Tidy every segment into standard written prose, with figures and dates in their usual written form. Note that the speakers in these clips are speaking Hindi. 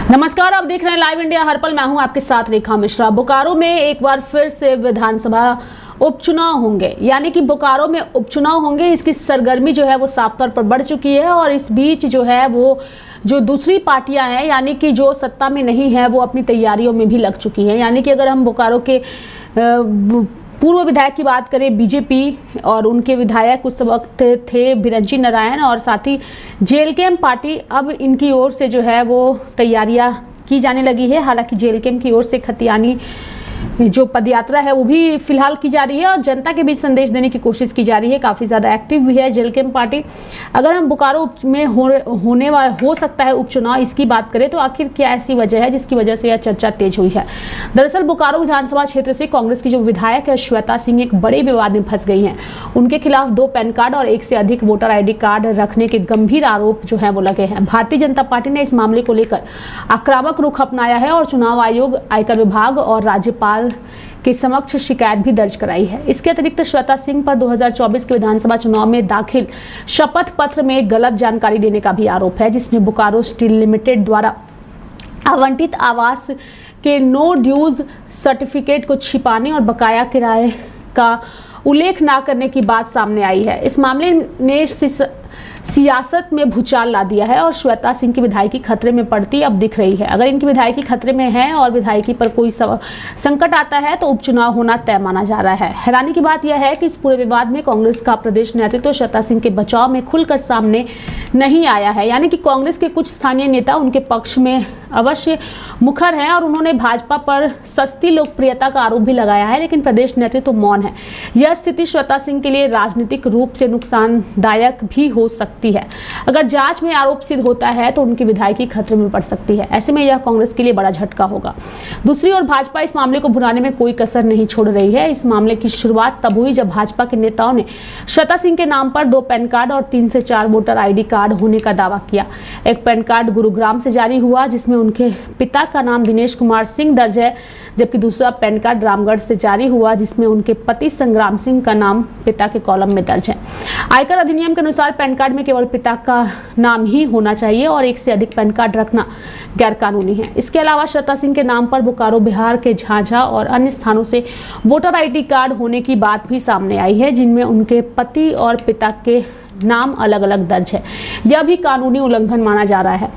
नमस्कार, आप देख रहे हैं लाइव इंडिया हर पल। मैं हूं आपके साथ रेखा मिश्रा। बोकारो में एक बार फिर से विधानसभा उपचुनाव होंगे, यानी कि बोकारो में उपचुनाव होंगे। इसकी सरगर्मी जो है वो साफ तौर पर बढ़ चुकी है और इस बीच जो है वो जो दूसरी पार्टियां हैं, यानी कि जो सत्ता में नहीं है, वो अपनी तैयारियों में भी लग चुकी हैं। यानी कि अगर हम बोकारो के पूर्व विधायक की बात करें, बीजेपी और उनके विधायक उस वक्त थे बिरंची नारायण, और साथ ही जेएलकेएम पार्टी, अब इनकी ओर से जो है वो तैयारियां की जाने लगी है। हालांकि जेएलकेएम की ओर से खतियानी जो पदयात्रा है वो भी फिलहाल की जा रही है और जनता के बीच संदेश देने की कोशिश की जा रही है। काफ़ी ज़्यादा एक्टिव भी है जेएलकेएम पार्टी। अगर हम बोकारो में हो सकता है उपचुनाव, इसकी बात करें तो आखिर क्या ऐसी वजह है जिसकी वजह से यह चर्चा तेज हुई है। दरअसल बोकारो विधानसभा क्षेत्र से कांग्रेस की जो विधायक है श्वेता सिंह एक बड़े विवाद में फंस गई हैं। उनके खिलाफ 2 पैन कार्ड और 1 से अधिक वोटर ID कार्ड रखने के गंभीर आरोप जो है वो लगे हैं। भारतीय जनता पार्टी ने इस मामले को लेकर आक्रामक रुख अपनाया है और चुनाव आयोग, आयकर विभाग और राज्यपाल के समक्ष शिकायत भी दर्ज कराई है। इसके अतिरिक्त श्वेता सिंह पर 2024 के विधानसभा चुनाव में दाखिल शपथ पत्र में गलत जानकारी देने का भी आरोप है, जिसमें बोकारो स्टील लिमिटेड द्वारा आवंटित आवास के नो ड्यूज सर्टिफिकेट को छिपाने और बकाया किराए का उल्लेख न करने की बात सामने आई है। इस मामले ने सियासत में भूचाल ला दिया है और श्वेता सिंह की विधायकी खतरे में पड़ती अब दिख रही है। अगर इनकी विधायकी खतरे में है और विधायकी पर कोई संकट आता है तो उपचुनाव होना तय माना जा रहा है। हैरानी की बात यह है कि इस पूरे विवाद में कांग्रेस का प्रदेश नेतृत्व श्वेता सिंह के बचाव में खुलकर सामने नहीं आया है। यानी कि कांग्रेस के कुछ स्थानीय नेता उनके पक्ष में अवश्य मुखर है और उन्होंने भाजपा पर सस्ती लोकप्रियता का आरोप भी लगाया है, लेकिन प्रदेश नेतृत्व मौन है। यह स्थिति श्वेता सिंह के लिए राजनीतिक रूप से नुकसानदायक भी हो सकती है। अगर जांच में आरोप सिद्ध होता है तो उनकी विधायकी खतरे में पड़ सकती है। ऐसे में यह कांग्रेस के लिए बड़ा झटका होगा। दूसरी ओर भाजपा इस मामले को भुनाने में कोई कसर नहीं छोड़ रही है। इस मामले की शुरुआत तब हुई जब भाजपा के नेताओं ने श्वेता सिंह के नाम पर 2 पैन कार्ड और 3 से 4 वोटर ID कार्ड होने का दावा किया। एक पैन कार्ड गुरुग्राम से जारी हुआ जिसमें उनके पिता का नाम दिनेश कुमार सिंह दर्ज है, जबकि दूसरा पैन कार्ड रामगढ़ से जारी हुआ जिसमें उनके पति संग्राम सिंह का नाम पिता के कॉलम में दर्ज है। आयकर अधिनियम के अनुसार पैन कार्ड में केवल पिता का नाम ही होना चाहिए और 1 से अधिक पैन कार्ड रखना गैर कानूनी है। इसके अलावा श्वेता सिंह के नाम पर बोकारो, बिहार के झांझा और अन्य स्थानों से वोटर ID कार्ड होने की बात भी सामने आई है, जिनमें उनके पति और पिता के नाम अलग अलग दर्ज है। यह भी कानूनी उल्लंघन माना जा रहा है।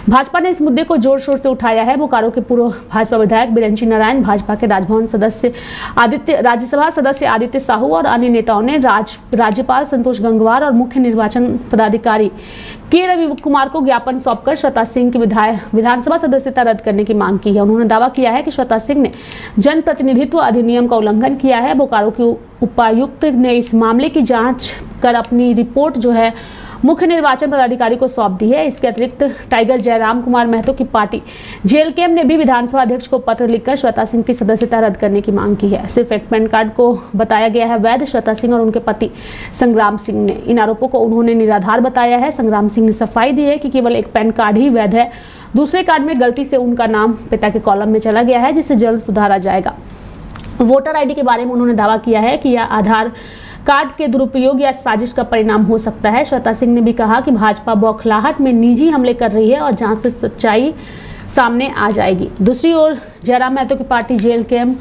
भाजपा ने इस मुद्दे को जोर शोर से उठाया है। बोकारो के पूर्व भाजपा विधायक बिरंची नारायण, भाजपा के राज्यसभा सदस्य आदित्य साहू और अन्य नेताओं ने राज्यपाल संतोष गंगवार और मुख्य निर्वाचन पदाधिकारी के रवि कुमार को ज्ञापन सौंपकर श्वेता सिंह की विधानसभा सदस्यता रद्द करने की मांग की है। उन्होंने दावा किया है कि श्वेता सिंह ने जनप्रतिनिधित्व अधिनियम का उल्लंघन किया है। बोकारो के उपायुक्त ने इस मामले की जांच कर अपनी रिपोर्ट जो है मुख्य निर्वाचन पदाधिकारी को सौंप दी है। इसके अतिरिक्त टाइगर जयराम कुमार महतो की पार्टी जेएलकेएम ने भी विधानसभा अध्यक्ष को पत्र लिखकर श्वेता सिंह की सदस्यता रद्द करने की मांग की है। सिर्फ एक पैन कार्ड को बताया गया है वैध। श्वेता सिंह और उनके पति संग्राम सिंह ने इन आरोपों को उन्होंने निराधार बताया है। संग्राम सिंह ने सफाई दी है कि केवल एक पैन कार्ड ही वैध है। दूसरे कार्ड में गलती से उनका नाम पिता के कॉलम में चला गया है, जिसे जल्द सुधारा जाएगा। वोटर ID के बारे में उन्होंने दावा किया है कि यह आधार कार्ड के दुरुपयोग या साजिश का परिणाम हो सकता है। श्वेता सिंह ने भी कहा कि भाजपा बौखलाहट में निजी हमले कर रही है और जांच से सच्चाई सामने आ जाएगी। दूसरी ओर जयराम महतो की party JLKM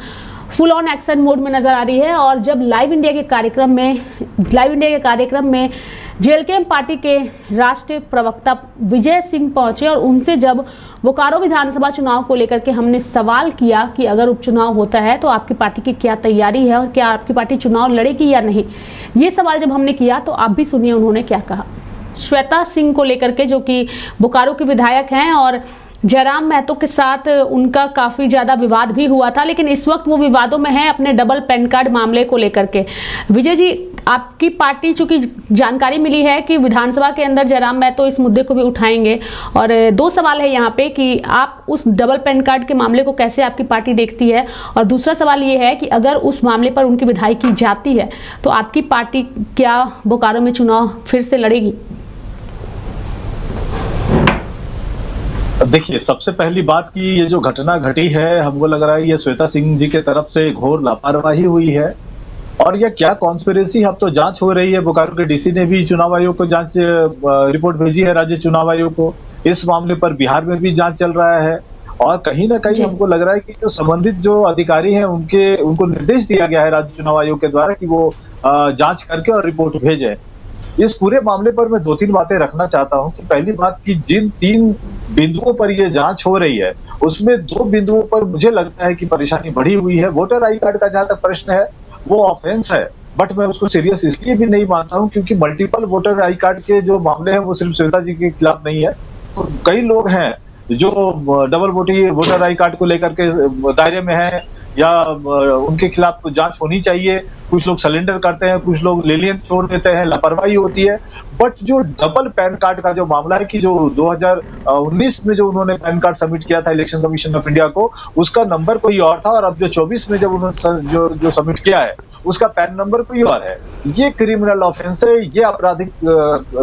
full on action mode में नजर आ रही है और जब लाइव इंडिया के कार्यक्रम में जेएलकेएम पार्टी के राष्ट्रीय प्रवक्ता विजय सिंह पहुंचे और उनसे जब बोकारो विधानसभा चुनाव को लेकर के हमने सवाल किया कि अगर उपचुनाव होता है तो आपकी पार्टी की क्या तैयारी है और क्या आपकी पार्टी चुनाव लड़ेगी या नहीं, ये सवाल जब हमने किया तो आप भी सुनिए उन्होंने क्या कहा। श्वेता सिंह को लेकर के, जो कि बोकारो के विधायक हैं और जयराम महतो के साथ उनका काफ़ी ज़्यादा विवाद भी हुआ था, लेकिन इस वक्त वो विवादों में है अपने डबल पैन कार्ड मामले को लेकर के। विजय जी, आपकी पार्टी, चूंकि जानकारी मिली है कि विधानसभा के अंदर जयराम महतो इस मुद्दे को भी उठाएंगे, और 2 सवाल है यहाँ पे कि आप उस डबल पैन कार्ड के मामले को कैसे आपकी पार्टी देखती है, और दूसरा सवाल ये है कि अगर उस मामले पर उनकी विधायकी जाती है तो आपकी पार्टी क्या बोकारो में चुनाव फिर से लड़ेगी? देखिए, सबसे पहली बात कि ये जो घटना घटी है, हमको लग रहा है ये श्वेता सिंह जी के तरफ से घोर लापरवाही हुई है। और ये क्या कॉन्स्पिरेसी, अब तो जांच हो रही है। बोकारो के DC ने भी चुनाव आयोग को जांच रिपोर्ट भेजी है, राज्य चुनाव आयोग को। इस मामले पर बिहार में भी जांच चल रहा है और कहीं ना कहीं हमको लग रहा है कि जो संबंधित जो अधिकारी हैं उनको निर्देश दिया गया है राज्य चुनाव आयोग के द्वारा कि वो जांच करके और रिपोर्ट भेजें। इस पूरे मामले पर मैं 2-3 बातें रखना चाहता हूं कि पहली बात कि जिन 3 बिंदुओं पर ये जांच हो रही है उसमें 2 बिंदुओं पर मुझे लगता है कि परेशानी बढ़ी हुई है। वोटर आई कार्ड का जहां तक प्रश्न है वो ऑफेंस है, बट मैं उसको सीरियस इसलिए भी नहीं मानता हूं क्योंकि मल्टीपल वोटर आई कार्ड के जो मामले हैं वो सिर्फ श्वेता जी के खिलाफ नहीं है। तो कई लोग हैं जो डबल वोटर आई कार्ड को लेकर के दायरे में है या उनके खिलाफ तो जांच होनी चाहिए। कुछ लोग सरेंडर करते हैं, कुछ लोग लेलियन छोड़ देते हैं, लापरवाही होती है। बट जो डबल पैन कार्ड का जो मामला है कि जो 2019 में जो उन्होंने पैन कार्ड सबमिट किया था इलेक्शन कमीशन ऑफ इंडिया को, उसका नंबर कोई और था और अब जो 24 में जब उन्होंने जो सबमिट किया है उसका पैन नंबर कोई और है। ये क्रिमिनल ऑफेंस है, ये आपराधिक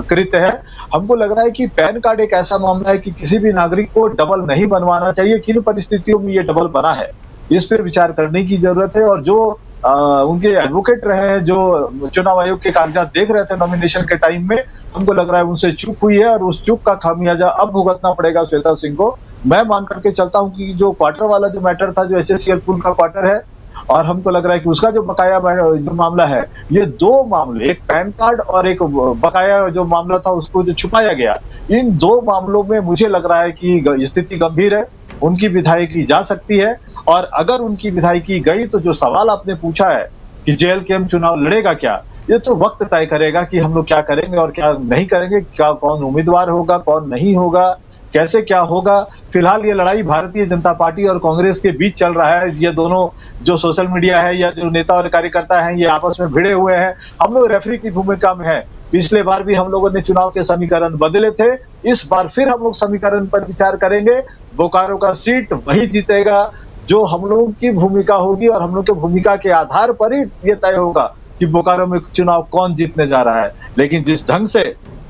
कृत्य है। हमको लग रहा है कि पैन कार्ड एक ऐसा मामला है कि किसी भी नागरिक को डबल नहीं बनवाना चाहिए। किन परिस्थितियों में ये डबल बना है इस पर विचार करने की जरूरत है। और जो उनके एडवोकेट रहे हैं जो चुनाव आयोग के कागजात देख रहे थे नॉमिनेशन के टाइम में, हमको लग रहा है उनसे चूक हुई है और उस चूक का खामियाजा अब भुगतना पड़ेगा श्वेता सिंह को। मैं मान करके चलता हूं कि जो क्वार्टर वाला जो मैटर था, जो HSCL पुल का क्वार्टर है, और हमको लग रहा है कि उसका जो बकाया जो मामला है, ये 2 मामले, एक पैन कार्ड और एक बकाया जो मामला था उसको जो छुपाया गया, इन 2 मामलों में मुझे लग रहा है कि स्थिति गंभीर है। उनकी विधायक की जा सकती है और अगर उनकी विधायकी गई तो जो सवाल आपने पूछा है कि JLKM चुनाव लड़ेगा क्या, ये तो वक्त तय करेगा कि हम लोग क्या करेंगे और क्या नहीं करेंगे, क्या कौन उम्मीदवार होगा, कौन नहीं होगा, कैसे क्या होगा। फिलहाल ये लड़ाई भारतीय जनता पार्टी और कांग्रेस के बीच चल रहा है। ये दोनों जो सोशल मीडिया है या जो नेता और कार्यकर्ता हैं ये आपस में भिड़े हुए हैं। हम लोग रेफरी की भूमिका में हैं। पिछले बार भी हम लोगों ने चुनाव के समीकरण बदले थे, इस बार फिर हम लोग समीकरण पर विचार करेंगे। बोकारो का सीट वही जीतेगा जो हम लोगों की भूमिका होगी और हम लोग की भूमिका के आधार पर ही ये तय होगा कि बोकारो में चुनाव कौन जीतने जा रहा है। लेकिन जिस ढंग से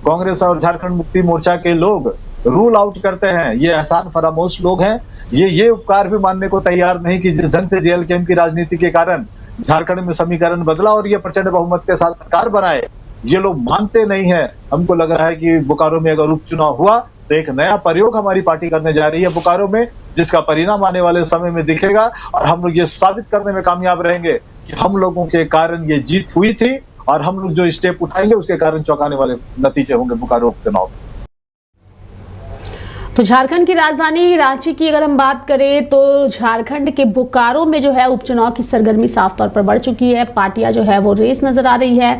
कांग्रेस और झारखंड मुक्ति मोर्चा के लोग रूल आउट करते हैं, ये एहसान फरामोश लोग हैं। ये उपकार भी मानने को तैयार नहीं कि जिस ढंग से JLKM की राजनीति के कारण झारखंड में समीकरण बदला और ये प्रचंड बहुमत के साथ सरकार बनाए, ये लोग मानते नहीं है। हमको लग रहा है कि बोकारो में अगर उपचुनाव हुआ तो एक नया प्रयोग हमारी पार्टी करने जा रही है बोकारो में, जिसका परिणाम आने वाले समय में दिखेगा और हम लोग ये साबित करने में कामयाब रहेंगे कि हम लोगों के कारण ये जीत हुई थी और हम लोग जो स्टेप उठाएंगे उसके कारण चौंकाने वाले नतीजे होंगे बोकारो उपचुनाव। तो झारखंड की राजधानी रांची की अगर हम बात करें तो झारखंड के बोकारो में जो है उपचुनाव की सरगर्मी साफ तौर पर बढ़ चुकी है। पार्टियां जो है वो रेस नजर आ रही है।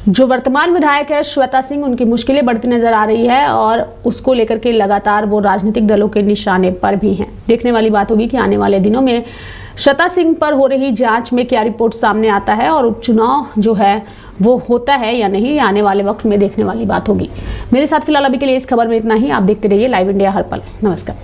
जो वर्तमान विधायक है श्वेता सिंह, उनकी मुश्किलें बढ़ती नजर आ रही है और उसको लेकर के लगातार वो राजनीतिक दलों के निशाने पर भी हैं। देखने वाली बात होगी कि आने वाले दिनों में श्वेता सिंह पर हो रही जांच में क्या रिपोर्ट सामने आता है और उपचुनाव जो है वो होता है या नहीं, आने वाले वक्त में देखने वाली बात होगी। मेरे साथ फिलहाल अभी के लिए इस खबर में इतना ही। आप देखते रहिए लाइव इंडिया हर पल। नमस्कार।